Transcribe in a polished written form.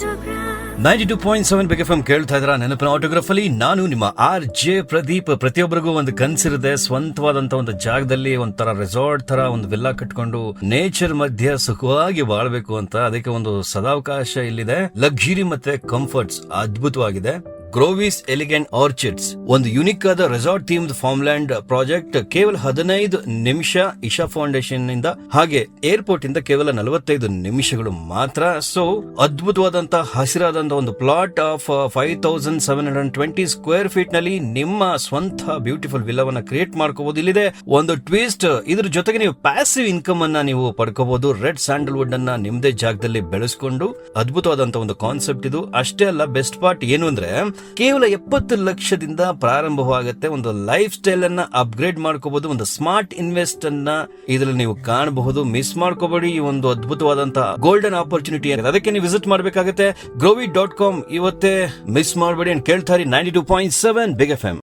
92.7 big FM ಕೇಳ್ತಾ ಇದ್ರ ನೆನಪಿನ ಆಟೋಗ್ರಾಫ್ ಅಲ್ಲಿ ನಾನು ನಿಮ್ಮ RJ ಪ್ರದೀಪ್. ಪ್ರತಿಯೊಬ್ಬರಿಗೂ ಒಂದು ಕನ್ಸಿರುತ್ತೆ, ಸ್ವಂತವಾದಂತ ಒಂದು ಜಾಗದಲ್ಲಿ ಒಂಥರ ರೆಸಾರ್ಟ್ ತರ ಒಂದು ವಿಲ್ಲಾ ಕಟ್ಕೊಂಡು ನೇಚರ್ ಮಧ್ಯೆ ಸುಖವಾಗಿ ಬಾಳ್ಬೇಕು ಅಂತ. ಅದಕ್ಕೆ ಒಂದು ಸದಾವಕಾಶ ಇಲ್ಲಿದೆ. ಲಕ್ಸುರಿ ಮತ್ತೆ ಕಂಫರ್ಟ್ಸ್ ಅದ್ಭುತವಾಗಿದೆ. ಗ್ರೋವಿಸ್ ಎಲಿಗೆಂಟ್ ಆರ್ಚಿಡ್ಸ್ ಒಂದು ಯುನಿಕ್ ಆದ ರೆಸಾರ್ಟ್ ಥೀಮ್ಡ್ ಫಾರ್ಮ್ಲ್ಯಾಂಡ್ ಪ್ರಾಜೆಕ್ಟ್. ಕೇವಲ 15 ನಿಮಿಷ ಇಶಾ ಫೌಂಡೇಶನ್ ಇಂದ, ಹಾಗೆ ಏರ್ಪೋರ್ಟ್ ಇಂದ ಕೇವಲ 45 ನಿಮಿಷಗಳು ಮಾತ್ರ. ಸೊ ಅದ್ಭುತವಾದಂತಹ ಹಸಿರಾದಂತಹ ಒಂದು ಪ್ಲಾಟ್ ಆಫ್ 5720 ಸ್ಕ್ವೇರ್ ಫೀಟ್ ನಲ್ಲಿ ನಿಮ್ಮ ಸ್ವಂತ ಬ್ಯೂಟಿಫುಲ್ ವಿಲ್ಲವನ್ನ ಕ್ರಿಯೇಟ್ ಮಾಡ್ಕೋಬಹುದು. ಇಲ್ಲಿದೆ ಒಂದು ಟ್ವಿಸ್ಟ್, ಇದ್ರ ಜೊತೆಗೆ ನೀವು ಪ್ಯಾಸಿವ್ ಇನ್ಕಮ್ ಅನ್ನ ನೀವು ಪಡ್ಕೋಬಹುದು. ರೆಡ್ ಸ್ಯಾಂಡಲ್ವುಡ್ ಅನ್ನ ನಿಮ್ದೇ ಜಾಗದಲ್ಲಿ ಬೆಳೆಸ್ಕೊಂಡು ಅದ್ಭುತವಾದಂತಹ ಒಂದು ಕಾನ್ಸೆಪ್ಟ್ ಇದು. ಅಷ್ಟೇ ಅಲ್ಲ, ಬೆಸ್ಟ್ ಪಾರ್ಟ್ ಏನು ಅಂದ್ರೆ ಕೇವಲ 70 ಲಕ್ಷದಿಂದ ಪ್ರಾರಂಭವಾಗುತ್ತೆ. ಒಂದು ಲೈಫ್ ಸ್ಟೈಲ್ ಅನ್ನ ಅಪ್ಗ್ರೇಡ್ ಮಾಡ್ಕೋಬಹುದು. ಒಂದು ಸ್ಮಾರ್ಟ್ ಇನ್ವೆಸ್ಟ್ ಅನ್ನ ಇದರಲ್ಲಿ ನೀವು ಕಾಣಬಹುದು. ಮಿಸ್ ಮಾಡ್ಕೋಬೇಡಿ ಈ ಒಂದು ಅದ್ಭುತವಾದಂತಹ ಗೋಲ್ಡನ್ ಆಪರ್ಚುನಿಟಿ. ಅದಕ್ಕೆ ನೀವು ವಿಸಿಟ್ ಮಾಡಬೇಕಾಗುತ್ತೆ growy.com. ಇವತ್ತೇ ಮಿಸ್ ಮಾಡಬೇಡಿ. ಕೇಳ್ತಾರೆ 92.7 ಬಿಗ್ ಎಫ್ಎಂ.